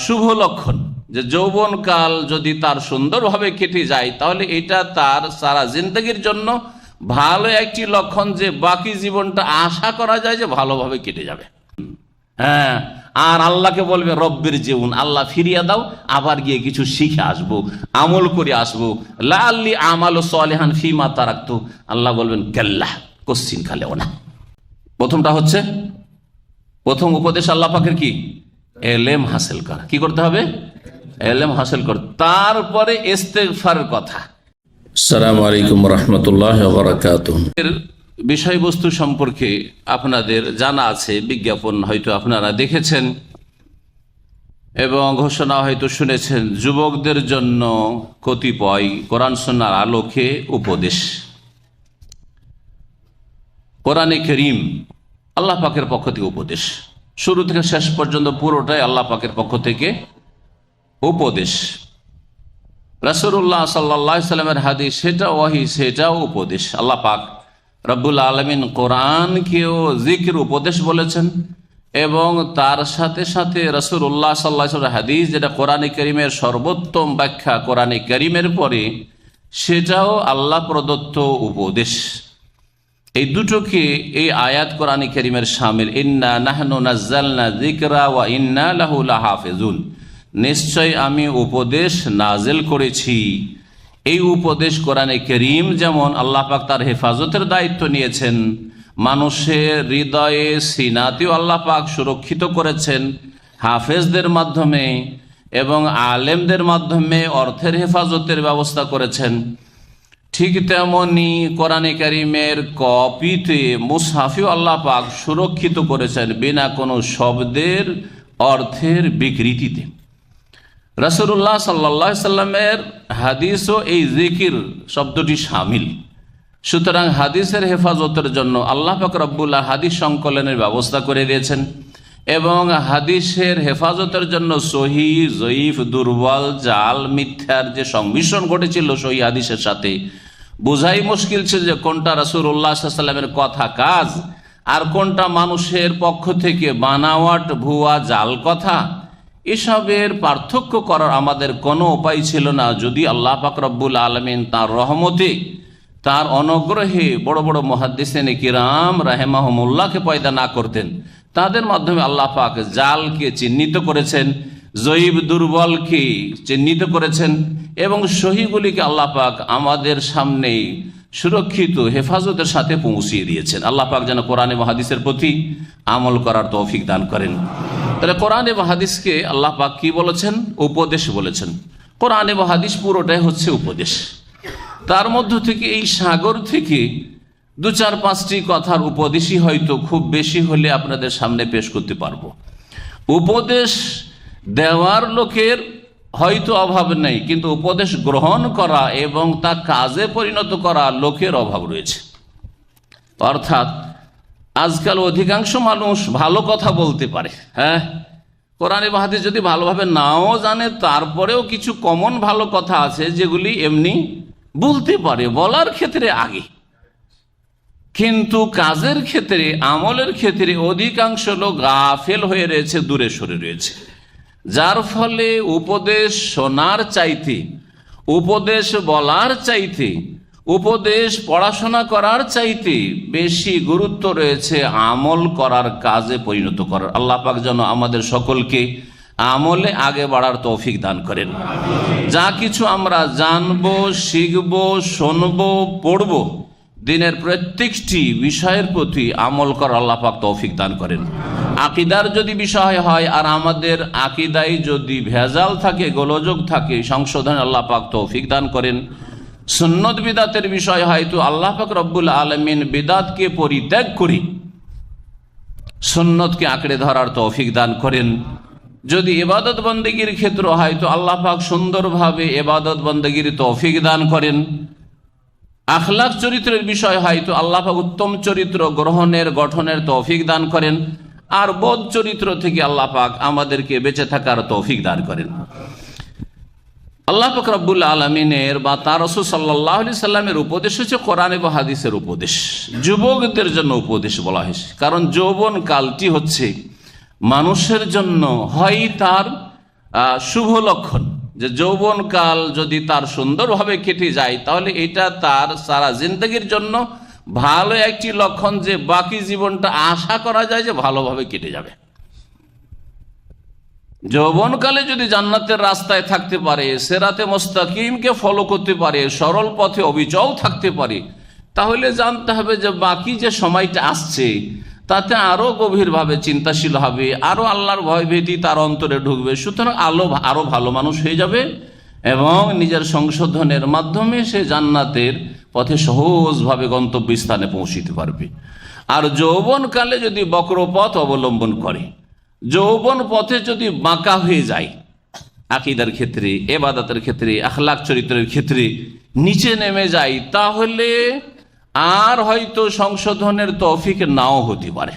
শুভ লক্ষণ, যে যৌবনকাল যদি তার সুন্দরভাবে কেটে যায় তাহলে এটা তার সারা জিন্দগির জন্য ভালো একটি লক্ষণ, যে বাকি জীবনটা আশা করা যায় যে ভালোভাবে কেটে যাবে। হ্যাঁ, আর আল্লাহকে বলবে রব্বির জীবন, আল্লাহ ফিরিয়ে দাও, আবার গিয়ে কিছু শিখে আসবো, আমল করে আসবো, লাআল্লি আমালু সালিহান ফিমা তারাকতু। আল্লাহ বলবেন কাল্লা, কোশ্চিন কালেও না। প্রথমটা হচ্ছে, প্রথম উপদেশ আল্লাহ পাকের কি? এলেম হাসিল করা। কি করতে হবে? এলেম হাসিল কর। তারপরে ইস্তেগফারের কথা। আসসালামু আলাইকুম ওয়া রাহমাতুল্লাহি ওয়া বারাকাতুহু। বিষয়বস্তু সম্পর্কে আপনাদের জানা আছে, বিজ্ঞাপন হয়তো আপনারা দেখেছেন এবং ঘোষণা হয়তো শুনেছেন। যুবকদের জন্য কতিপয় কোরআন সুন্নাহর আলোকে উপদেশ। কোরআনে কারীম আল্লাহ পাকের পক্ষ থেকে উপদেশ, শুরু থেকে শেষ পর্যন্ত পুরোটাই আল্লাহ পাকের পক্ষ থেকে উপদেশ। রাসূলুল্লাহ সাল্লাল্লাহু আলাইহি সাল্লামের হাদিস, সেটা ওয়াহি, সেটাও উপদেশ। আল্লাহ পাক রব্বুল আলামিন কোরআনকেও জিকির উপদেশ বলেছেন এবং তার সাথে সাথে রাসূলুল্লাহ সাল্লাল্লাহু আলাইহি ওয়াসাল্লামের হাদিস, যেটা কোরআনে কারীমের সর্বোত্তম ব্যাখ্যা কোরআনে কারীমের পরে, সেটাও আল্লাহ প্রদত্ত উপদেশ। এই দুটোকে এই আয়াত কোরআনে কারীমের শামিল। ইন্না নাহনু নাযালনা যিকরা ওয়া ইন্না লাহু লাহাফিজুন, নিশ্চয় আমি উপদেশ নাজিল করেছি। এই উপদেশ কোরআনে কারীম যেমন আল্লাহ পাক তার হেফাজতের দায়িত্ব নিয়েছেন, মানুষের হৃদয়ে সিনাতেও আল্লাহ পাক সুরক্ষিত করেছেন হাফেজদের মাধ্যমে এবং আলেমদের মাধ্যমে অর্থের হেফাজতের ব্যবস্থা করেছেন। ঠিক তেমনি কোরআনে কারীমের কপিতে মুসহাফেও আল্লাহ পাক সুরক্ষিত করেছেন বিনা কোনো শব্দের অর্থের বিকৃতিতে। রাসূলুল্লাহ সাল্লাল্লাহু আলাইহি সাল্লামের হাদিসও এই জিকির শব্দটি শামিল। সুতরাং হাদিসের হেফাজতের জন্য আল্লাহ পাক রব্বুল হাদিস সংকলনের ব্যবস্থা করে দিয়েছেন এবং হাদিসের হেফাজতের জন্য সহিহ, জয়ীফ, দুর্বল, জাল, মিথ্যার যে সংমিশ্রণ ঘটেছিল সহিহ হাদিসের সাথে, বোঝাই মুশকিল ছিল যে কোনটা রাসূলুল্লাহ সাল্লাল্লাহু আলাইহি সাল্লামের কথা কাজ আর কোনটা মানুষের পক্ষ থেকে বানাওয়াট, ভুয়া, জাল কথা। এসবের পার্থক্য করার আমাদের কোনো উপায় ছিল না যদি আল্লাহ পাক রব্বুল আলামিন তার রহমতে, তার অনুগ্রহে বড় বড় মুহাদ্দিসিনে কিরাম রাহিমাহুমুল্লাহকে পয়দা না করতেন। তাদের মাধ্যমে আল্লাহ পাক জালকে চিহ্নিত করেছেন, জয়ীব, দুর্বলকে চিহ্নিত করেছেন এবং সহিগুলিকে আল্লাহ পাক আমাদের সামনে সুরক্ষিত হেফাজতের সাথে পৌঁছিয়ে দিয়েছেন। আল্লাহ পাক যেন কোরআন এবং হাদিসের প্রতি আমল করার তৌফিক দান করেন। তাহলে কোরআন এবং হাদিসকে আল্লাহ পাক কি বলেছেন? উপদেশ বলেছেন। কোরআন এবং হাদিস পুরোটাই হচ্ছে উপদেশ। তার মধ্য থেকে এই সাগর থেকে দু চার পাঁচটি কথার উপদেশই হয়তো খুব বেশি হলে আপনাদের সামনে পেশ করতে পারবো। উপদেশ দেওয়ার লোকের হয়তো অভাব নেই, কিন্তু উপদেশ গ্রহণ করা এবং তা কাজে পরিণত করা লোকের অভাব রয়েছে। অর্থাৎ আজকাল অধিকাংশ মানুষ ভালো কথা বলতে পারে, হ্যাঁ, কোরআন এবং হাদিস যদি ভালোভাবে নাও জানে তারপরেও কিছু কমন ভালো কথা আছে যেগুলি এমনি বলতে পারে, বলার ক্ষেত্রে আগে, কিন্তু কাজের ক্ষেত্রে, আমলের ক্ষেত্রে অধিকাংশ লোক গাফেল হয়ে রয়েছে, দূরে সরে রয়েছে। যার ফলে উপদেশ শোনার চাইতে, উপদেশ বলার চাইতে, উপদেশ পড়াশোনা করার চাইতে বেশি গুরুত্ব রয়েছে আমল করার, কাজে পরিণত করার। আল্লাহ পাক যেন আমাদের সকলকে আমলে আগে বাড়ার তৌফিক দান করেন। যা কিছু আমরা জানবো, শিখবো, শুনবো, পড়বো, দিনের প্রত্যেকটি বিষয়ের প্রতি আমল করার আল্লাহ পাক তৌফিক দান করেন। আকীদার যদি বিষয় হয় আর আমাদের আকীদায় যদি ভেজাল থাকে, গোলযোগ থাকে, সংশোধন আল্লাহ পাক তৌফিক দান করেন। সুন্নত বিদাতের বিষয় হয়তো আল্লাহ পাক রব্বুল আলামিন বিদাতকে পরিত্যাগ করি সুন্নতকে আঁকড়ে ধরার তৌফিক দান করেন। যদি ইবাদত বন্দেগীর ক্ষেত্র হয়তো আল্লাহ পাক সুন্দরভাবে ইবাদত বন্দেগীর তৌফিক দান করেন। আখলাক চরিত্রের বিষয় হয়তো আল্লাহ পাক উত্তম চরিত্র গ্রহণের, গঠনের তৌফিক দান করেন। আর বোধ চরিত্র থেকে আল্লাহ পাক আমাদেরকে বেঁচে থাকার তৌফিক দান করেন। আল্লাহ পাক রব্বুল আলামিনের বা তার রাসূল সাল্লাল্লাহু আলাইহি সাল্লামের উপদেশ হচ্ছে কোরআন এবং হাদিসের উপদেশ। যুবকদের জন্য উপদেশ বলা হয়েছে, কারণ যৌবন কালটি হচ্ছে মানুষের জন্য হয় তার শুভ লক্ষণ, যে যৌবনকাল যদি তার সুন্দরভাবে কেটে যায় তাহলে এটা তার সারা জিন্দগির জন্য ভালো একটি লক্ষণ, যে বাকি জীবনটা আশা করা যায় যে ভালোভাবে কেটে যাবে। যৌবনকালে যদি জান্নাতের রাস্তায় থাকতে পারে, সিরাতে মুস্তাকিমকে ফলো করতে পারে, সরল পথে অবিচল থাকতে পারে, তাহলে জানতে হবে যে বাকি যে সময়টা আসছে তাতে আরো গভীরভাবে চিন্তাশীল হবে, আরো আল্লাহর ভয়ভীতি তার অন্তরে ঢুকবে। সুতরাং আরো ভালো মানুষ হয়ে যাবে এবং নিজের সংশোধনের মাধ্যমে সে জান্নাতের পথে সহজভাবে গন্তব্যস্থানে পৌঁছিতে পারবে। আর যৌবনকালে যদি বক্রপথ অবলম্বন করে, যৌবন পথে যদি বাঁকা হয়ে যায়, আকীদার ক্ষেত্রে, ইবাদতের ক্ষেত্রে, আখলাক চরিত্রের ক্ষেত্রে নিচে নেমে যায়, তাহলে আর হয়তো সংশোধনের তৌফিক নাও হতে পারে।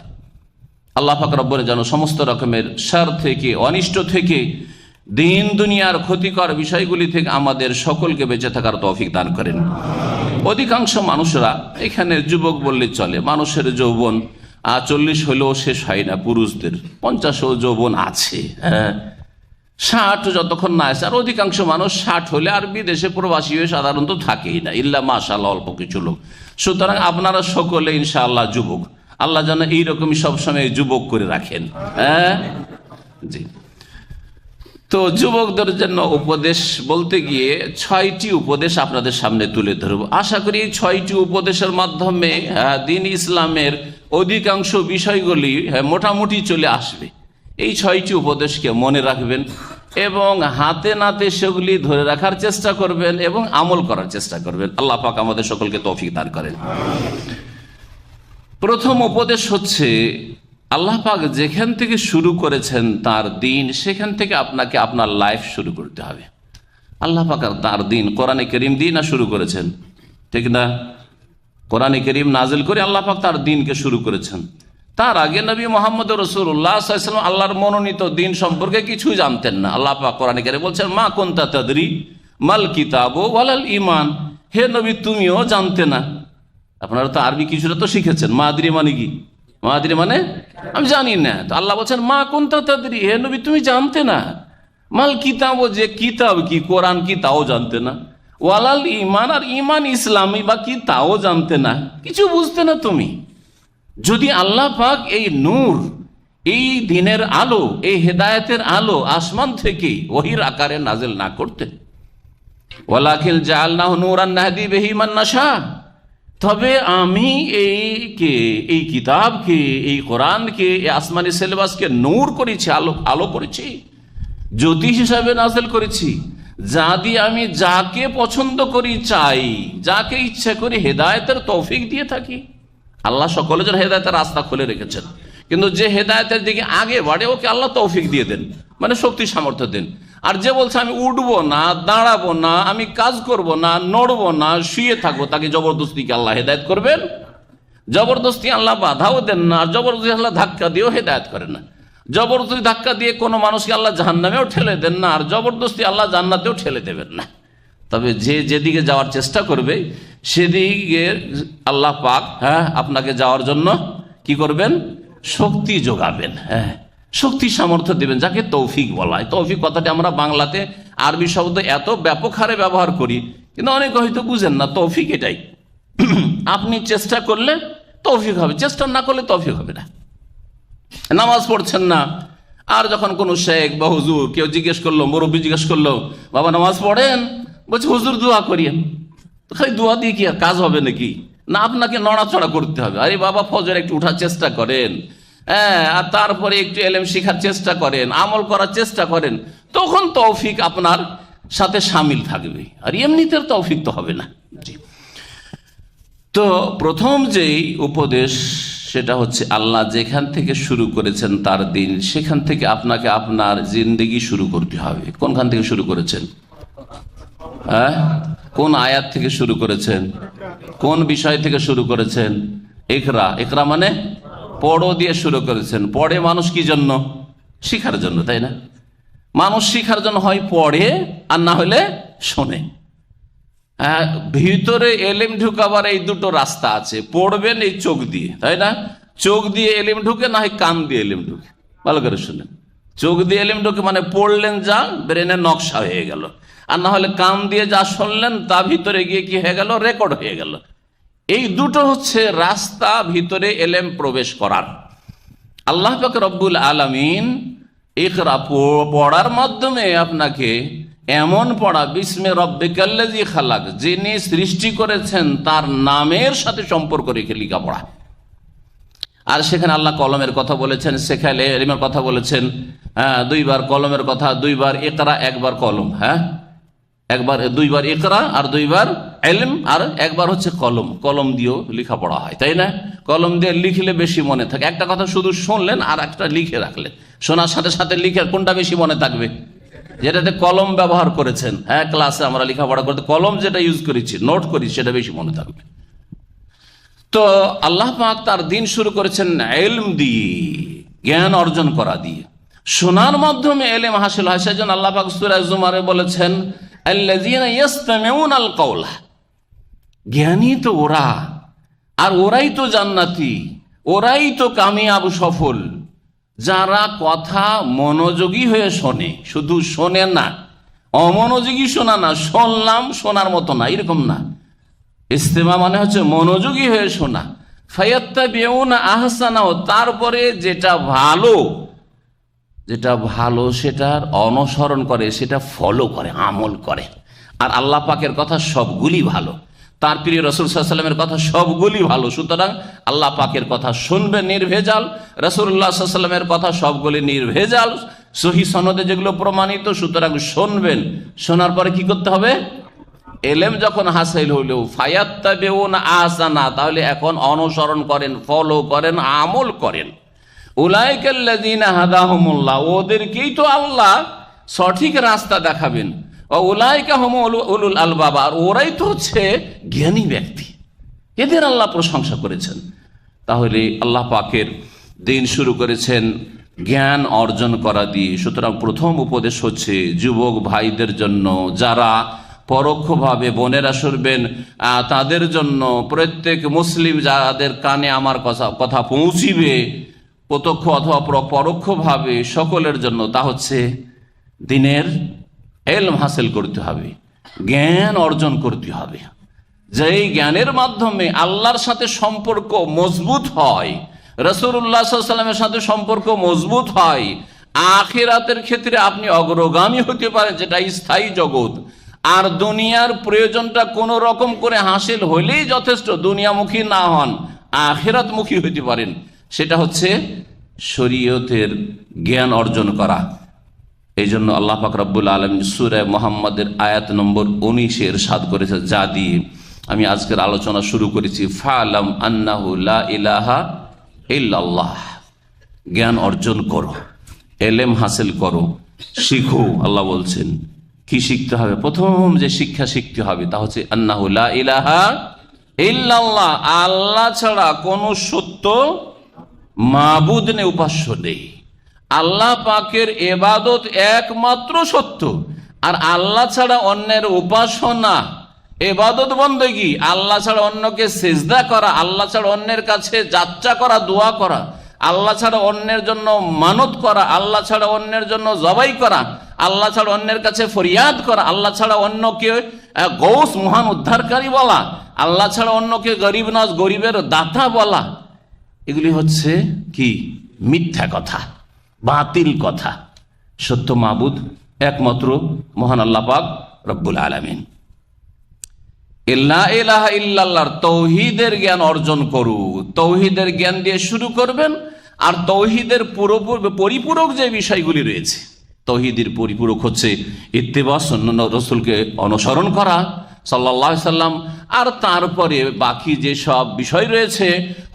আল্লাহ পাক রব্বুল যেন সমস্ত রকমের শার থেকে, অনিষ্ট থেকে, দিন দুনিয়ার ক্ষতিকর বিষয়গুলি থেকে আমাদের সকলকে বেঁচে থাকার তৌফিক দান করেন। অধিকাংশ মানুষরা, এখানে যুবক বললে চলে, মানুষের যৌবন 40 হলেও শেষ হয় না, পুরুষদের 50ও যৌবন আছে, 60 যতক্ষণ না আসে। আর অধিকাংশ মানুষ 60 হলে আর বিদেশে প্রবাসী হয়ে সাধারণত থাকেই না, ইল্লা মাশাআল্লাহ অল্প কিছু লোক। সুতরাং আপনারা সকলে ইনশাআল্লাহ যুবক, আল্লাহ যেন এইরকমই সবসময় যুবক করে রাখেন। জি, তো যুবকদের জন্য উপদেশ বলতে গিয়ে 6টি উপদেশ আপনাদের সামনে তুলে ধরব। আশা করি এই 6টি উপদেশের মাধ্যমে দ্বীন ইসলামের অধিকাংশ বিষয়গুলি মোটামুটি চলে আসবে। এই 6টি উপদেশকে মনে রাখবেন এবং হাতে নাতে সেগুলি ধরে রাখার চেষ্টা করবেন এবং আমল করার চেষ্টা করবেন। আল্লাহ পাক আমাদের সকলকে তৌফিক দান করেন। প্রথম উপদেশ হচ্ছে, আল্লাহ পাক যেখান থেকে শুরু করেছেন তার দিন, সেখান থেকে আপনাকে আপনার লাইফ শুরু করতে হবে। আল্লাহ পাক তার দিন, কোরআনে কারীম দিয়ে না শুরু করেছেন, ঠিক না? কোরআনে কারীম নাজিল করে আল্লাহ পাক তার দিনকে শুরু করেছেন। তার আগে নবী মুহাম্মদ রাসূলুল্লাহ সাল্লাল্লাহু আলাইহি ওয়াসাল্লাম আল্লাহর মনোনীত দিন সম্পর্কে কিছুই জানতেন না। আল্লাহ পাক কোরআনে কারীমে বলছেন, মা কুনতা তাদরি মাল কিতাবু ওয়ালাল ঈমান, হে নবী তুমিও জানতে না। আপনারা তো আরবি কিছুটা তো শিখেছেন। মাদরি মানে কি? মাদরি মানে আমি জানি না। তো আল্লাহ বলছেন মা কুনতা তাদরি, হে নবী তুমি জানতে না। মাল কিতাবু, যে কিতাব কি, কোরআন কি তাও জানতে না। ওয়ালাল ঈমান, আর ঈমান ইসলামী বা কি তাও জানতে না, কিছু বুঝতে না তুমি। যদি আল্লাহ পাক এই নূর, এই দিনের আলো, এই হেদায়েতের আলো আসমান থেকে ওহীর আকারে নাজিল না করতেন, ওয়ালাকিন জাআলনাহু নূরান নাহদি বিহি মান নাশা, তবে আমি এই কিতাবকে, এই কোরআনকে, এই আসমানি সিলেবাসকে নূর করেছি, আলো করেছি, জ্যোতি হিসাবে নাজিল করেছি, যা দিয়ে আমি যাকে পছন্দ করি চাই, যাকে ইচ্ছা করি হেদায়েতের তৌফিক দিয়ে থাকি। আল্লাহ সকলের জন্য হেদায়েতের রাস্তা খুলে রেখেছেন, কিন্তু যে হেদায়েতের দিকে আগে বাড়ে ওকে আল্লাহ তৌফিক দিয়ে দেন, মানে শক্তি সামর্থ্য দেন। আর যে বলছে আমি উঠবো না, দাঁড়াবো না, আমি কাজ করব না, নড়বো না, শুয়ে থাকবো, তাকে জবরদস্তিকে আল্লাহ হেদায়েত করবেন? জবরদস্তি আল্লাহ বাধাও দেন না, আর জবরদস্তি আল্লাহ ধাক্কা দিয়েও হেদায়েত করেন না। জবরদস্তি ধাক্কা দিয়ে কোনো মানুষকে আল্লাহ জাহান্নামেও ঠেলে দেন না, আর জবরদস্তি আল্লাহ জান্নাতেও ঠেলে দেবেন না। তবে যে যেদিকে যাওয়ার চেষ্টা করবে সেদিকে আল্লাহ পাক আপনাকে যাওয়ার জন্য কি করবেন? শক্তি যোগাবেন, শক্তি সামর্থ্য দেবেন, যাকে তৌফিক বলা হয়। তৌফিক কথাটি আমরা বাংলাতে আরবি শব্দ এত ব্যাপক হারে ব্যবহার করি, কিন্তু অনেকে হয়তো বুঝেন না। তৌফিক এটাই, আপনি চেষ্টা করলে তৌফিক হবে, চেষ্টা না করলে তৌফিক হবে না। নামাজ পড়ছেন না, আর যখন কোনো শেখ বা হুজুর কেউ জিজ্ঞেস করলো, মুরব্বী জিজ্ঞেস করলো, বাবা নামাজ পড়েন? বলছে হুজুর দোয়া করিয়েন। খালি দোয়া দিয়ে কি আর কাজ হবে নাকি? না, আপনাকে নড়াচড়া করতে হবে। আরে বাবা ফজর একটু উঠার চেষ্টা করেন, আর তারপরে একটু এলেম শিখার চেষ্টা করেন, আমল করার চেষ্টা করেন, তখন তৌফিক আপনার সাথে সামিল থাকবে। আর এমনিতে তৌফিক তো হবে না। জি, তো প্রথম যেই উপদেশ সেটা হচ্ছে, আল্লাহ যেখান থেকে শুরু করেছেন তার দিন, সেখান থেকে আপনাকে আপনার জিন্দেগি শুরু করতে হবে। কোনখান থেকে শুরু করেছেন? কোন আয়াত থেকে শুরু করেছেন? কোন বিষয় থেকে শুরু করেছেন? ইকরা, ইকরা মানে পড়ো দিয়ে শুরু করেছেন। পড়ে মানুষ কি জন্য? শিখার জন্য, তাই না? মানুষ শিখার জন্য হয় পড়ে, আর না হলে শোনে। ভিতরে এলেম ঢুকাবার এই দুটো রাস্তা আছে। পড়বেন এই চোখ দিয়ে, তাই না? চোখ দিয়ে এলেম ঢুকে, না হয় কান দিয়ে এলেম ঢুকে। ভালো করে শুনেন, চোখ দিয়ে এলেম ঢোকে মানে পড়লেন যা ব্রেনে নকশা হয়ে গেল, আর না হলে কান দিয়ে যা শুনলেন তা ভিতরে গিয়ে কি হয়ে গেল, রেকর্ড হয়ে গেল। এই দুটো হচ্ছে রাস্তা ভিতরে এলেম প্রবেশ করার। আল্লাহ পাক রব্বুল আলামিন ইকরা পড়ার মাধ্যমে আপনাকে এমন পড়া, বিসমে রব্বিকাল্লাযী খালাক, যিনি সৃষ্টি করেছেন তার নামের সাথে সম্পর্ক রেখে লেখাপড়া। আর সেখানে আল্লাহ কলমের কথা বলেছেন, শেখালে এলিমের কথা বলেছেন, দুইবার কলমের কথা, দুইবার ইকরা একবার কলম, দুইবার ইকরা আর দুইবার এলম, আর একবার হচ্ছে কলম। কলম দিয়েও লেখাপড়া হয়, তাই না? কলম দিয়ে লিখলে বেশি মনে থাকে। একটা কথা শুধু শুনলেন আর একটা লিখে রাখলেন, শোনার সাথে সাথে লিখে কোনটা বেশি মনে থাকবে? যেটাতে কলম ব্যবহার করেছেন, ক্লাসে আমরা লেখাপড়া করতে কলম যেটা ইউজ করেছি, নোট করি, সেটা বেশি মনে থাকবে। তো আল্লাহ পাক তার দিন শুরু করেছেন ইলম দিয়ে, জ্ঞান অর্জন করা দিয়ে। শোনার মাধ্যমে ইলম হাসিল হয়। সেজন্য আল্লাহ পাক সূরা জুমারে বলেছেন, আল্লাযীনা ইসতামিউনাল কওলা, জ্ঞানী তো ওরা, আর ওরাই তো জান্নাতি, ওরাই তো কামিয়াব সফল, যারা কথা মনোযোগী হয়ে শোনে। শুধু শোনে না, অমনোযোগী শোনা না, শুনলাম শোনার মতো না, এরকম না। ইস্তেমা মানে হচ্ছে মনোযোগী হয়ে শোনা। ফায়াত্তাবিউনা আহসানাহু, তারপরে যেটা ভালো সেটার অনুসরণ করে, সেটা ফলো করে, আমল করে। আর আল্লাহ পাকের কথা সবগুলি ভালো, তার প্রিয় রাসূল সাল্লাল্লাহু আলাইহি ওয়াসাল্লামের কথা সবগুলি ভালো। সুতরাং আল্লাহ পাকের কথা শুনবেন নির্ভেজাল, রাসূলুল্লাহ সাল্লাল্লাহু আলাইহি ওয়াসাল্লামের কথা সবগুলি নির্ভেজাল, সহিহ সনদে যেগুলো প্রমাণিত। সুতরাং শুনবেন, শোনার পরে কি করতে হবে? এলেম যখন হাসিল হইল, ফায়াত্তাবিউনা আহসানা, তাহলে এখন অনুসরণ করেন, ফলো করেন, আমল করেন। উলাইকাল্লাযীনা হাদাহুমুল্লাহ, ওদেরকেই তো আল্লাহ সঠিক রাস্তা দেখাবেন। উলাইকা হুম উলুল আলবাব, আর ওরাই তো হচ্ছে জ্ঞানী ব্যক্তি, এদের আল্লাহ প্রশংসা করেছেন। তাহলে আল্লাহ পাকের দিন শুরু করেছেন জ্ঞান অর্জন করা দিয়ে। সুতরাং প্রথম উপদেশ হচ্ছে যুবক ভাইদের জন্য, যারা পরোক্ষভাবে বোনেরা শুনবেন তাদের জন্য, প্রত্যেক মুসলিম যাদের কানে আমার কথা পৌঁছিবে প্রত্যক্ষ অথবা পরোক্ষভাবে, সকলের জন্য তা হচ্ছে দ্বীনের ইলম হাসিল করতে হবে, জ্ঞান অর্জন করতে হবে। যেই জ্ঞানের মাধ্যমে আল্লাহর সাথে সম্পর্ক মজবুত হয়, রাসূলুল্লাহ সাল্লাল্লাহু আলাইহি ওয়াসাল্লামের সাথে সম্পর্ক মজবুত হয়, আখিরাতের ক্ষেত্রে আপনি অগ্রগামী হতে পারেন, যেটা স্থায়ী জগৎ। আর দুনিয়ার প্রয়োজনটা কোনো রকম করে হাসিল হলেই যথেষ্ট, দুনিয়ামুখী না হন, আখিরাতমুখী হতে পারেন। সেটা হচ্ছে শরীয়তের জ্ঞান অর্জন করা। এই জন্য আল্লাহ পাক রব্বুল আলামিন সূরা মুহাম্মাদের আয়াত নম্বর 19 ইরশাদ করেছে, যা দিয়ে আমি আজকের আলোচনা শুরু করেছি, ফালাম আন্নাহু লা ইলাহা ইল্লাল্লাহ। জ্ঞান অর্জন করো, এলেম হাসিল করো, শিখো। আল্লাহ বলছেন কি শিখতে হবে? প্রথম যে শিক্ষা শিখতে হবে তা হচ্ছে আন্নাহু লা ইলাহা ইল্লাল্লাহ, আল্লাহ ছাড়া কোন সত্য মাবুদ নেই, উপাস্য নেই। আল্লাহ পাকের ইবাদত একমাত্র সত্য, আর আল্লাহ ছাড়া অন্যের উপাসনা, ইবাদত বন্দেগী, আল্লাহ ছাড়া অন্যকে সিজদা করা, আল্লাহ ছাড়া অন্যের কাছে যাচ্চা করা, দোয়া করা, আল্লাহ ছাড়া অন্যের জন্য মানত করা, আল্লাহ ছাড়া অন্যের জন্য জবাই করা, আল্লাহ ছাড়া অন্যের কাছে ফরিয়াদ করা, আল্লাহ ছাড়া অন্যকে গৌস মহান উদ্ধারকারী বলা, আল্লাহ ছাড়া অন্যকে গরিব নওয়াজ, গরিবের দাতা বলা, এগুলি হচ্ছে কি? মিথ্যা কথা, বাতিল কথা। সত্য মাবুদ একমাত্র মহান আল্লাহ পাক রব্বুল আলামিন। লা ইলাহা ইল্লাল্লাহর তৌহিদের জ্ঞান অর্জন করু। তৌহিদের জ্ঞান দিয়ে শুরু করবেন। আর তৌহিদের পরিপূরক যে বিষয়গুলি রয়েছে, তৌহিদের পরিপূরক হচ্ছে ইত্তিবা, সুন্নাহ রাসূলকে অনুসরণ করা সাল্লাল্লাহু আলাইহি সাল্লাম। আর তারপরে বাকি যে সব বিষয় রয়েছে,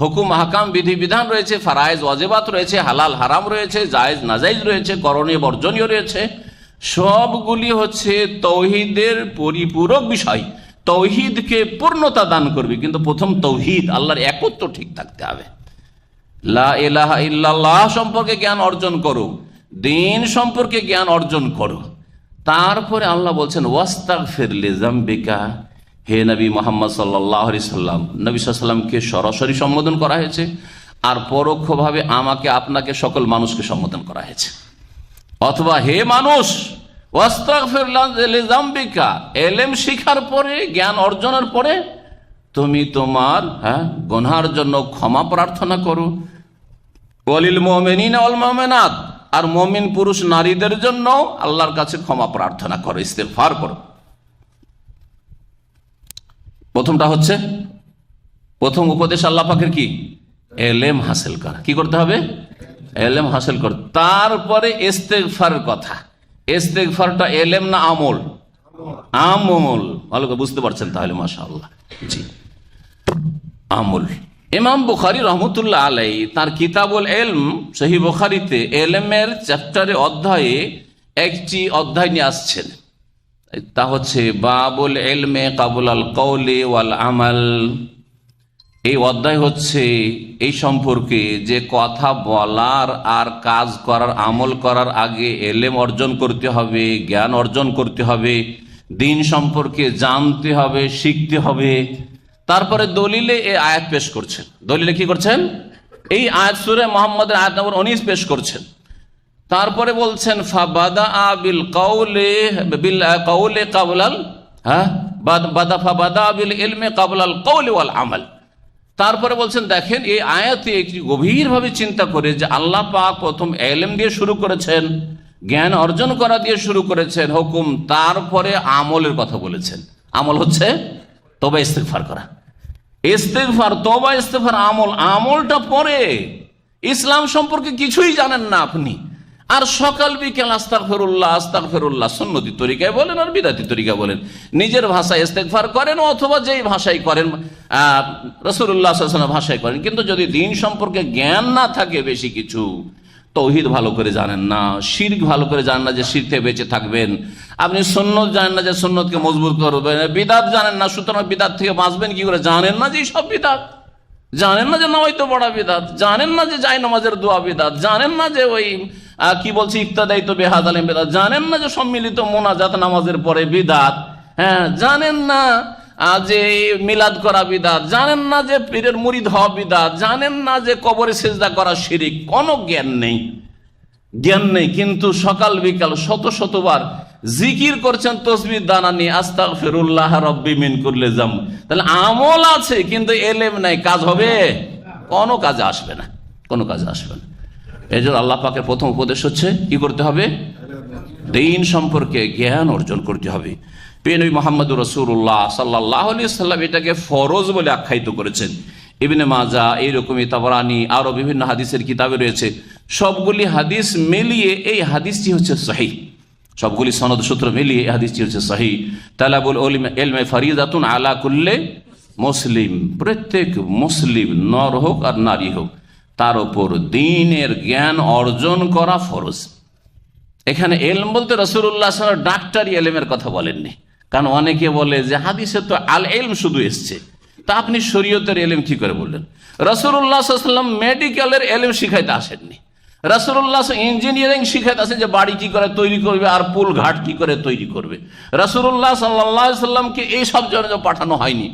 হুকুম হাকাম, বিধিবিধান রয়েছে, ফারায়েজ ওয়াজিবাত রয়েছে, হালাল হারাম রয়েছে, জায়েজ নাজায়েজ রয়েছে, করণীয় বর্জনীয় রয়েছে, সবগুলি হচ্ছে তৌহিদের পরিপূরক বিষয়। তৌহিদকে পূর্ণতা দান করবে, কিন্তু প্রথম তৌহিদ, আল্লাহর একত্ব ঠিক থাকতে হবে। লা ইলাহা ইল্লাল্লাহ সম্পর্কে জ্ঞান অর্জন করো, দ্বীন সম্পর্কে জ্ঞান অর্জন করো। তারপরে আল্লাহ বলছেন ওয়াস্তাগফির লিযামবিকা, হে নবী মুহাম্মদ সাল্লাল্লাহু আলাইহি সাল্লাম। নবী সাল্লাল্লাহু আলাইহি সাল্লামকে সরাসরি সম্বোধন করা হয়েছে, আর পরোক্ষভাবে আমাকে আপনাকে সকল মানুষকে সম্বোধন করা হয়েছে। অথবা হে মানুষ ওয়াস্তাগফির লিযামবিকা, এলেম শিখার পরে, জ্ঞান অর্জনের পরে তুমি তোমার গুনাহের জন্য ক্ষমা প্রার্থনা করো। ওয়ালিল মুমিনিনা ওয়াল মুমিনাত, আর মুমিন পুরুষ নারীদের জন্য আল্লাহর কাছে ক্ষমা প্রার্থনা করো, ইস্তেগফার করো। প্রথমটা হচ্ছে, প্রথম উপদেশ আল্লাহ পাকের কি? এলেম হাসিল করা। কি করতে হবে? এলেম হাসিল কর। তারপরে ইস্তেগফারের কথা। ইস্তেগফারটা এলেম না আমল? আমল। ভালো করে বুঝতে পারছেন তাহলে, মাশাআল্লাহ। জি, আমল। ইমাম বুখারী রহমতুল্লাহ আলাইহি তার কিতাবুল ইলম সহিহ বুখারীতে এলেমের চ্যাপ্টারে, অধ্যায়ে একটি অধ্যায় নিয়ে আসছেন, তা হচ্ছে বাবুল ইলমে কাবুলাল কওলি ওয়াল আমাল। এই অধ্যায় হচ্ছে এই সম্পর্কে যে কথা বলার আর কাজ করার, আমল করার আগে এলেম অর্জন করতে হবে, জ্ঞান অর্জন করতে হবে, দিন সম্পর্কে জানতে হবে, শিখতে হবে। তারপরে দলিলে এই আয়াত পেশ করছেন। দলিলে কি করছেন? এই আয়াত সূরা মুহাম্মদের আয়াত নম্বর 19 পেশ করছেন। তারপরে বলছেন ফাবাদা বিল কওলি ক্বাবলাল ফাবাদা বিল ইলমি ক্বাবলাল কওলি ওয়াল আমাল। তারপরে বলছেন, দেখেন এই আয়াতে একটি গভীরভাবে চিন্তা করে যে আল্লাহ পাক প্রথম ইলম দিয়ে শুরু করেছেন, জ্ঞান অর্জন করা দিয়ে শুরু করেছেন হুকুম, তারপরে আমলের কথা বলেছেন। আমল হচ্ছে তওবা ইস্তেগফার করা। ইস্তেগফার, তওবা ইস্তেগফার, আমল। আমলটা পরে। ইসলাম সম্পর্কে কিছুই জানেন না আপনি, আর সকাল বিকেল আস্তাগফিরুল্লাহ আস্তাগফিরুল্লাহ, সুন্নতি তরিকায় বলেন আর বিদআতি তরিকায় বলেন, নিজের ভাষায় ইস্তেগফার করেন অথবা যেই ভাষায় করেন রাসূলুল্লাহ সাল্লাল্লাহু আলাইহি ওয়াসাল্লাম ভাষায় করেন, কিন্তু যদি দিন সম্পর্কে জ্ঞান না থাকে, বেশি কিছু, তৌহিদ ভালো করে জানেন না, শিরক ভালো করে জানেন না যে শিরক থেকে বেঁচে থাকবেন, আপনি সুন্নত জানেন না যে সুন্নতকে মজবুত করবেন, বিদআত জানেন না, সুতরাং বিদআত থেকে বাঁচবেন কি করে, জানেন না যে সব বিদআত, জানেন না যে নামাজ পড়া বিদআত, জানেন না যে জায় নামাজের দোয়া বিদআত, জানেন না যে ওই কি বলছি ইক্তাদাইতু বিহাযাল বিদআত, জানেন না যে সম্মিলিত মোনাজাত নামাজের পরে বিদআত, জানেন না যে মিলাদ করা বিদআত, জানেন না যে পীরের মুরিদ হওয়া বিদআত, জানেন না যে কবরে সিজদা করা শিরক। কোনো জ্ঞান নেই, জ্ঞান নেই, কিন্তু সকাল বিকাল শত শতবার জিকির করছেন তসবিহ দানা নিয়ে, আস্তাগফিরুল্লাহ রাব্বি মিন কুল্লি যামব। তাহলে আমল আছে কিন্তু এলেম নাই, কাজ হবে? কোনো কাজে আসবে না, কোনো কাজে আসবে না। এই জন্য আল্লাহ পাকের প্রথম উপদেশ হচ্ছে কি করতে হবে? দ্বীন সম্পর্কে জ্ঞান অর্জন করতে হবে। প্রিয় নবী মুহাম্মদুর রাসূলুল্লাহ সাল্লাল্লাহু আলাইহি ওয়াসাল্লাম এটাকে ফরজ বলে আখ্যায়িত করেছেন। ইবনে মাজাহ, এইরকমই তাবরানী, আরো বিভিন্ন হাদিসের কিতাবে রয়েছে। সবগুলি হাদিস মিলিয়ে এই হাদিসটি হচ্ছে সহিহ, সবগুলি সনদ সূত্র মিলিয়ে এই হাদিসটি হচ্ছে সহিহ। তালাবুল ইলমি ফরিদাতুন আলা কুল্লি মুসলিম, প্রত্যেক মুসলিম, নর হোক আর নারী হোক, তার উপর দ্বীনের জ্ঞান অর্জন করা ফরজ। এখানে এলম বলতে রাসূলুল্লাহ সাল্লাল্লাহু আলাইহি ওয়াসাল্লাম ডাক্তারি এলেমের কথা বলেননি, কারণ অনেকে বলে যে হাদিসে তো আল ইলম শুধু এসছে, তা আপনি শরীয়তের এলেম কি করে বললেন? রাসূলুল্লাহ সাল্লাল্লাহু আলাইহি ওয়াসাল্লাম মেডিকেলের এলেম শিখাইতে আসেননি। রাসূলুল্লাহ ইঞ্জিনিয়ারিং শিখাইতে আসেন যে বাড়ি কি করে তৈরি করবে আর পুল ঘাট কি করে তৈরি করবে। রাসূলুল্লাহ সাল্লাল্লাহু আলাইহি ওয়াসাল্লামকে এই সব জন্য পাঠানো হয়নি,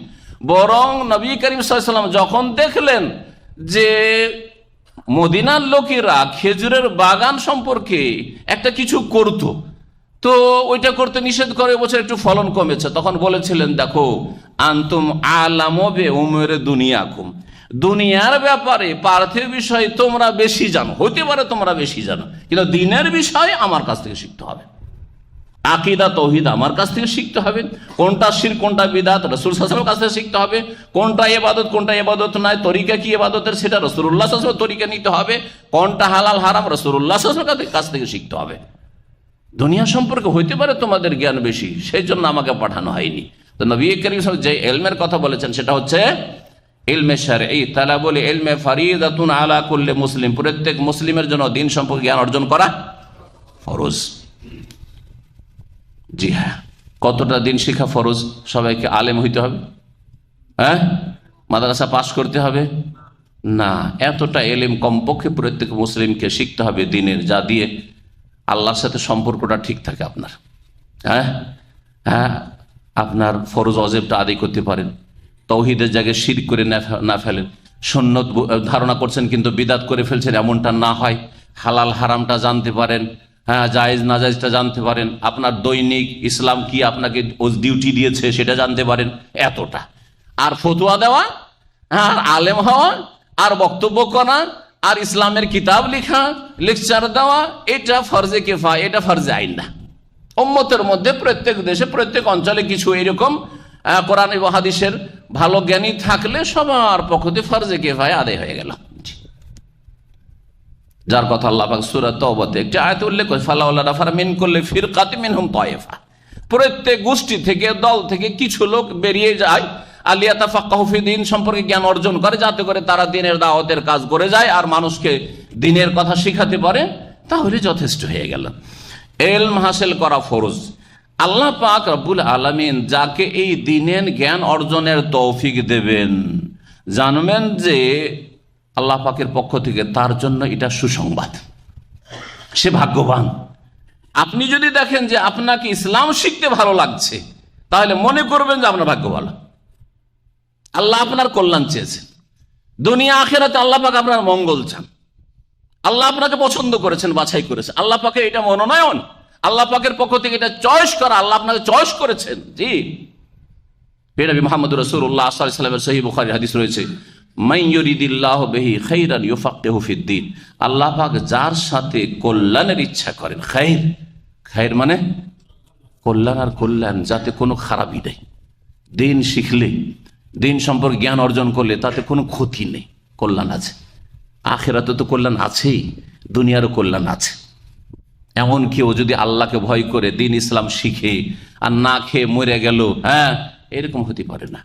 বরং নবী করিম সাল্লাল্লাহু আলাইহি ওয়াসাল্লাম যখন দেখলেন যে মদিনার লোকেরা খেজুরের বাগান সম্পর্কে একটা কিছু করত, তো ওইটা করতে নিষেধ করে, বছর একটু ফলন কমেছে, তখন বলেছিলেন, দেখো আনতুম আলামু বি উমুরি দুনিয়াকুম, দুনিয়ার ব্যাপারে পার্থিব বিষয়ে তোমরা বেশি জানো, হতে পারে তোমরা বেশি জানো, কিন্তু দিনের বিষয়ে আমার কাছ থেকে শিখতে হবে। আকীদা তৌহিদ আমার কাছ থেকে শিখতে হবে, কোনটা শিরক কোনটা বিদআত রাসূল সাল্লাল্লাহু আলাইহি ওয়াসাল্লামের কাছ থেকে শিখতে হবে, কোনটা ইবাদত কোনটা ইবাদত নয়, তরিকা কি ইবাদতের সেটা রাসূলুল্লাহ সাল্লাল্লাহু আলাইহি ওয়াসাল্লামের তরিকা নিতে হবে, কোনটা হালাল হারাম রাসূলুল্লাহ সাল্লাল্লাহু আলাইহি ওয়াসাল্লামের কাছ থেকে শিখতে হবে। দুনিয়া সম্পর্কে হইতে পারে তোমাদের জ্ঞান বেশি, সেই জন্য আমাকে পাঠানো হয়নি। তো নবী করিম সাল্লাল্লাহু আলাইহি ওয়াসাল্লাম যে ইলমের কথা বলেছেন সেটা হচ্ছে ইলমে শারঈ, তালাবুল ইলমি ফরিদাতুন আলা কুল্লি মুসলিম, প্রত্যেক মুসলিমের জন্য দ্বীন সম্পর্কে জ্ঞান অর্জন করা ফরজ। জি হ্যাঁ, কতটা দিন শিখা ফরজ? সবাইকে আলেম হইতে হবে? মাদ্রাসা পাশ করতে হবে না, এতটা এলেম কমপক্ষে প্রত্যেক মুসলিমকে শিখতে হবে দিনের, যা দিয়ে আল্লাহর সাথে সম্পর্কটা ঠিক থাকে আপনার। আপনার ফরজ অজেবটা আদায় করতে পারেন, তৌহিদের জায়গায় শিরক করে না ফেলেন, সুন্নত ধারণা করছেন কিন্তু বিদআত করে ফেলছেন এমনটা না হয়, হালাল হারামটা জানতে পারেন, হ্যাঁ, জায়েজ নাজায়েজটা জানতে পারেন, আপনার দৈনিক ইসলাম কি আপনাকে ডিউটি দিয়েছে সেটা জানতে পারেন, এতটা। আর ফতোয়া দেওয়া, আর আলেম হওয়া, আর বক্তব্য করা, আর ইসলামের কিতাব লেখা, লেকচার দেওয়া, এটা ফরজে কিফায়া, এটা ফরজে আইন না। উম্মতের মধ্যে প্রত্যেক দেশে প্রত্যেক অঞ্চলে কিছু এরকম কোরআন এবং হাদিসের ভালো জ্ঞানী থাকলে সবার পক্ষ থেকে ফরজে কিফায়া আদায় হয়ে গেল। যার কথা আল্লাহ পাক সূরা তাওবাতে একটি আয়াতে উল্লেখ করে, ফালাউলা নাফারা মিন কুল্লি ফিরকাতিন মিনহুম তায়েফা, প্রত্যেক গোষ্ঠী থেকে, দল থেকে কিছু লোক বেরিয়ে যায় আলিয়াতাফাক্কাহু ফি দ্বীন, সম্পর্কে জ্ঞান অর্জন করে, যাতে করে তারা দ্বীনের দাওয়াতের কাজ করে যায় আর মানুষকে দ্বীনের কথা শিখাতে পারে, তাহলে যথেষ্ট হয়ে গেল। ইলম হাসিল করা ফরজ। আল্লাহ পাক রব্বুল আলামিন যাকে এই দ্বীনের জ্ঞান অর্জনের তৌফিক দেবেন, জানবেন যে আল্লাহ পাকের পক্ষ থেকে তার জন্য এটা সুসংবাদ, সে ভাগ্যবান। আপনি যদি দেখেন যে আপনাকে ইসলাম শিখতে ভালো লাগছে, তাহলে মনে করবেন যে আপনার ভাগ্য ভালো, আল্লাহ আপনার কল্যাণ চেয়েছেন। দুনিয়া আখিরাতে আল্লাহ পাক আপনার মঙ্গল চান, আল্লাহ আপনাকে পছন্দ করেছেন, বাছাই করেছেন, আল্লাহ পাকের এটা মনোনয়ন, আল্লাহ পাকের পক্ষ থেকে এটা চয়েস করা, আল্লাহ আপনাকে চয়েস করেছেন। জি, নবী মুহাম্মদ রাসূলুল্লাহ সাল্লাল্লাহু আলাইহি ওয়াসাল্লামের সহিহ বুখারীর হাদিস রয়েছে, মান ইউরিদিল্লাহু বিহি খাইরান ইউফাক্কিহু ফিদ্দীন, আল্লাহ পাক যার সাথে কল্যাণের ইচ্ছা করেন, খাইর, খাইর মানে কল্যাণ, আর কল্যাণ যাতে কোনো খারাপই নেই। দিন শিখলে, দিন সম্পর্কে জ্ঞান অর্জন করলে তাতে কোনো ক্ষতি নেই, কল্যাণ আছে। আখিরাতে তো কল্যাণ আছেই, দুনিয়ারও কল্যাণ আছে। এমন কেউ যদি আল্লাহকে ভয় করে দিন ইসলাম শিখে আর না খেয়ে মরে গেল, হ্যাঁ, এরকম হতে পারে না।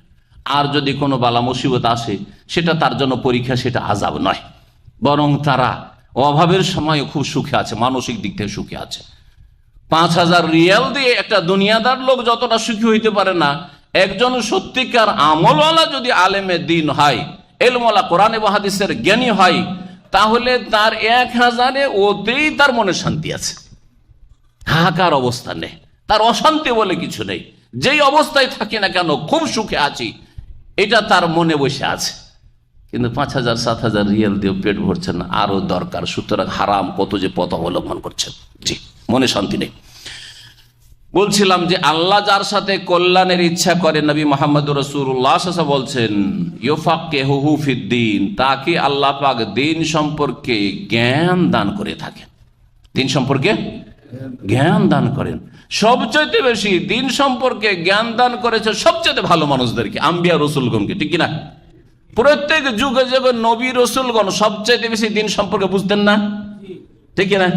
আর যদি কোনো বালা মুসিবত আসে, সেটা তার জন্য পরীক্ষা, সেটা আযাব নয়, বরং তারা অভাবের সময় খুব সুখে আছে, মানসিক দিক থেকে সুখে আছে। ৫,০০০ রিয়াল দিয়ে একটা দুনিয়াদার লোক যতটা সুখী হইতে পারে না, একজন সত্যিকার আমলওয়ালা যদি আলেমে দিন হয়, ইলমওয়ালা, কোরআন এবং হাদিসের জ্ঞানী হয়, তাহলে তার ১,০০০-এ ওতেই তার মনে শান্তি আছে, হাহাকার অবস্থা নেই, তার অশান্তি বলে কিছু নেই। যেই অবস্থায় থাকি না কেন খুব সুখে আছি, এটা তার মনে বসে আছে। কিন্তু ৫,০০০ ৭,০০০ রিয়াল দিয়ে পেট ভরছেন না, আরো দরকার। সুতরাং হারাম কত যে পথ অবলম্বন করছেন, জি, মনে শান্তি নেই। বলছিলাম যে আল্লাহ যার সাথে কল্যাণের ইচ্ছা করেন, নবী মুহাম্মদ রাসূলুল্লাহ সাল্লাল্লাহু আলাইহি ওয়াসাল্লাম বলছেন, ইউফাক্কিহুহু ফিদ্দীন, তাকে আল্লাহ পাক দিন সম্পর্কে জ্ঞান দান করে থাকেন। দিন সম্পর্কে জ্ঞান দান করেন। সবচেয়ে বেশি দিন সম্পর্কে জ্ঞান দান করেছে সবচেয়ে ভালো মানুষদেরকে, আম্বিয়া রসুলগণকে, ঠিক কিনা? প্রত্যেক যুগে যুগে নবী রসুলগণ সবচেয়ে বেশি দিন সম্পর্কে বুঝতেন না, ঠিক কিনা?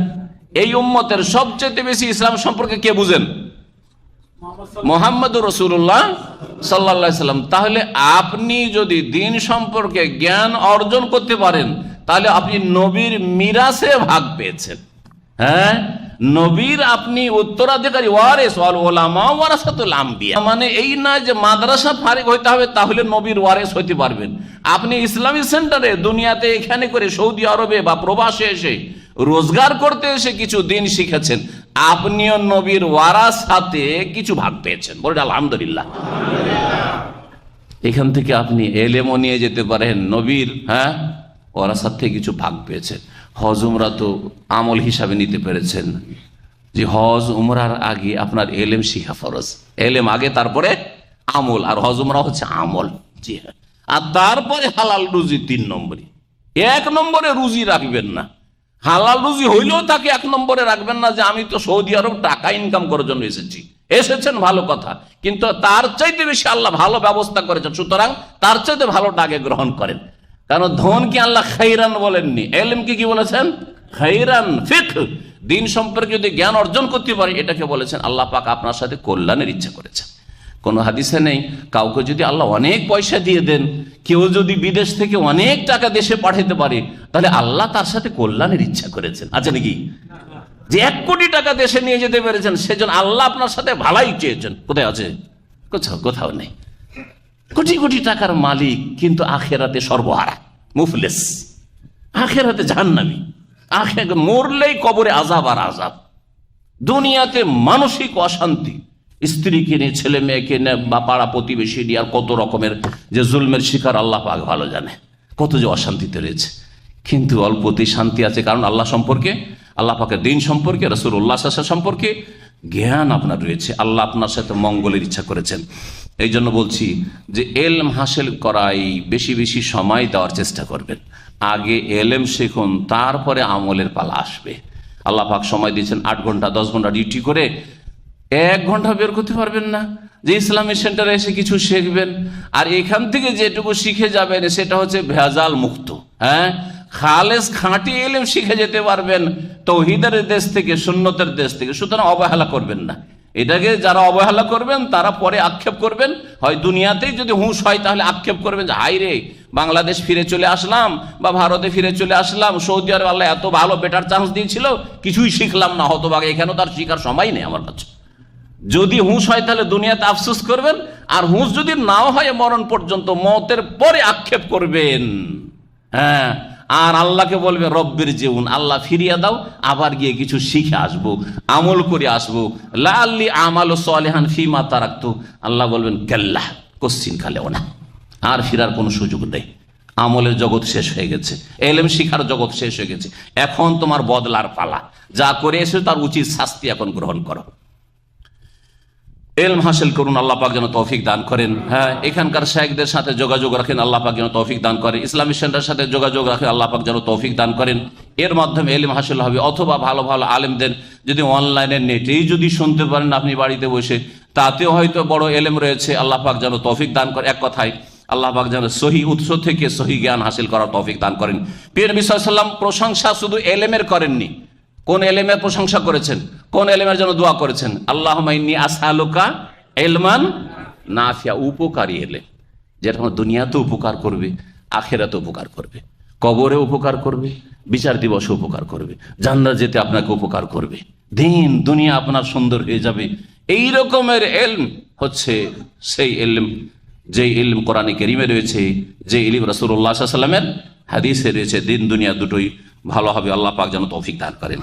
এই উম্মতের সবচেয়ে বেশি ইসলাম সম্পর্কে কে বুঝেন? মুহাম্মদুর রাসূলুল্লাহ সাল্লাল্লাহু আলাইহি সাল্লাম। তাহলে আপনি যদি দিন সম্পর্কে জ্ঞান অর্জন করতে পারেন, তাহলে আপনি নবীর মিরাসে ভাগ পেয়েছেন। হ্যাঁ, নবীর আপনি উত্তরাধিকারী, ওয়ারিস, ওয়াল উলামা ওয়ারাসাতুল আম্বিয়া। মানে এই নয় যে মাদ্রাসা ফারিক হইতে হবে তাহলে নবীর ওয়ারিস হইতে পারবেন। আপনি ইসলামী সেন্টারে দুনিয়াতে এখানে করে সৌদি আরবে বা প্রবাসে এসে রোজগার করতে এসে কিছু দিন শিখেছেন, আপনিও নবীর ওয়ারাস হাতে কিছু ভাগ পেয়েছেন। বলে আলহামদুলিল্লাহ। এখান থেকে আপনি এলেমও নিয়ে যেতে পারেন, নবীর ওয়ারাসাত থেকে কিছু ভাগ পেয়েছেন। হজ উমরা তো আমল হিসাবে নিতে পেরেছেন, যে হজ উমরার আগে আপনার এলেম শিখা ফরজ, এলেম আগে তারপরে আমল, আর হজ উমরা হচ্ছে আমল। জি হ্যাঁ, আর তারপরে হালাল রুজি ৩ নম্বরে। ১ নম্বরে রুজি রাখবেন না, হালাল রুজি হইলেও তাকে ১ নম্বরে রাখবেন না, যে আমি তো সৌদি আরব টাকা ইনকাম করার জন্য এসেছেন ভালো কথা, কিন্তু তার চাইতে বেশি আল্লাহ ভালো ব্যবস্থা করেছেন, সুতরাং তার চাইতে ভালোটা আগে গ্রহণ করেন। কারণ ধন কি আল্লাহ খাইরান বলেননি, এলম কি বলেছেন? খাইরান। ফিকহ, দিন সম্পর্কে যদি জ্ঞান অর্জন করতে পারি, এটাকে বলেছেন আল্লাহ পাক আপনার সাথে কল্যাণের ইচ্ছা করেছেন। কোন হাদিসে নেই কাউকে যদি আল্লাহ অনেক পয়সা দিয়ে দেন, কেউ যদি বিদেশ থেকে অনেক টাকা দেশে পাঠাতে পারে, তাহলে আল্লাহ তার সাথে কল্যাণের ইচ্ছা করেছেন। আছে নাকি? যে ১ কোটি টাকা দেশে নিয়ে যেতে পেরেছেন, সেজন্য আল্লাহ আপনার সাথে ভালাই চেয়েছেন। কোথায় আছে? কোথাও নেই। কোটি কোটি টাকার মালিক, কিন্তু আখেরাতে সর্বহারা, মুফলিস, আখেরাতে জাহান্নামী, মরলেই কবরে আযাব আর আযাব। দুনিয়াতে মানসিক অশান্তি, স্ত্রীকে নিয়ে, ছেলে মেয়েকে নিয়ে, বা পাড়া প্রতিবেশী নিয়ে, আর কত রকমের যে জুলমের শিকার আল্লাহ পাক ভালো জানে, কত যে অশান্তিতে রয়েছে। কিন্তু অল্পতেই শান্তি আছে, কারণ আল্লাহ সম্পর্কে আল্লাহ পাকের দিন সম্পর্কে, রাসূলুল্লাহ সাল্লাল্লাহু আলাইহি ওয়াসাল্লাম সম্পর্কে জ্ঞান আপনার রয়েছে। আল্লাহ আপনার সাথে মঙ্গলের ইচ্ছা করেছেন। এই জন্য বলছি যে এলম হাসিল করাই বেশি বেশি সময় দেওয়ার চেষ্টা করবেন। আগে এলেম শিখুন, তারপরে আমলের পালা আসবে। আল্লাহ পাক সময় দিয়েছেন 8 ঘন্টা 10 ঘন্টা ডিউটি করে 1 ঘন্টা বের করতে পারবেন না যে ইসলামী সেন্টারে এসে কিছু শিখবেন। আর এখান থেকে যেটুকু শিখে যাবেন সেটা হচ্ছে ভেজাল মুক্ত, খালেস খাঁটি এলেম শিখে যেতে পারবেন তৌহিদের দেশ থেকে, সুন্নতের দেশ থেকে। সুতরাং অবহেলা করবেন না। এটাকে যারা অবহেলা করবেন তারা পরে আক্ষেপ করবেন, হয় দুনিয়াতেই যদি হুঁশ হয় তাহলে আক্ষেপ করবেন যে হাই রে, বাংলাদেশ ফিরে চলে আসলাম বা ভারতে ফিরে চলে আসলাম, সৌদি আরব আল্লাহ এত ভালো বেটার চান্স দিয়েছিল, কিছুই শিখলাম না, হতভাগে এখানেও তার শিখার সময় নেই আমার কাছে। যদি হুঁশ হয় তাহলে দুনিয়াতে আফসোস করবেন, আর হুঁশ যদি নাও হয় মরণ পর্যন্ত, মতের পরে আক্ষেপ করবেন। আর আল্লাহকে বলবে রব্বির জীবন, আল্লাহ ফিরিয়ে দাও, আবার গিয়ে কিছু শিখে আসবো, আমল করে আসবো, লাআল্লি আমালু সালিহান ফিমা তারাকতু। আল্লাহ বলবেন কাল্লাহ, কোশ্চিন কালেও না, আর ফিরার কোনো সুযোগ নেই। আমলের জগৎ শেষ হয়ে গেছে, এলেম শিখার জগৎ শেষ হয়ে গেছে, এখন তোমার বদলার পালা। যা করে এসে তার উচিত শাস্তি এখন গ্রহণ করো। এলম হাসিল করুন, আল্লাহ পাক যেন তৌফিক দান করেন। এখানকার শাইখদের সাথে যোগাযোগ রাখেন, আল্লাহ পাক যেন তৌফিক দান করেন। ইসলামী সেন্টারের সাথে যোগাযোগ রাখেন, আল্লাহ পাক যেন তৌফিক দান করেন। এর মাধ্যমে এলম হাসিল হবে। অথবা ভালো ভালো আলেমদের যদি অনলাইনে নেটেই যদি শুনতে পারেন আপনি বাড়িতে বসে, তাতেও হয়তো বড় এলেম রয়েছে। আল্লাহ পাক যেন তৌফিক দান করে। এক কথায় আল্লাহ পাক যেন সহি উৎস থেকে সহি জ্ঞান হাসিল করার তৌফিক দান করেন। প্রিয় নবী সাল্লাল্লাহু আলাইহি ওয়াসাল্লাম প্রশংসা শুধু এলেমের করেননি। কোন এলেমের প্রশংসা করেছেন? কোন এলেমের জন্য দোয়া করেছেন? আল্লাহুম্মা ইন্নী আসআলুকা ইলমান নাফিয়া, উপকারী এলেম, যেটা আমার দুনিয়াতে উপকার করবে, আখিরাতে উপকার করবে, কবরে উপকার করবে, বিচার দিবসে উপকার করবে, জান্নাত যেতে আপনাকে উপকার করবে, দিন দুনিয়া আপনার সুন্দর হয়ে যাবে। এই রকমের ইলম হচ্ছে সেই ইলম, যে ইলম কোরআনে কারীমে রয়েছে, যে ইলম রাসূলুল্লাহ সাল্লাল্লাহু আলাইহি ওয়াসাল্লামের হাদিসে রয়েছে। দিন দুনিয়া দুটোই ভালো হবে। আল্লাহ পাক যেন তৌফিক দান করেন।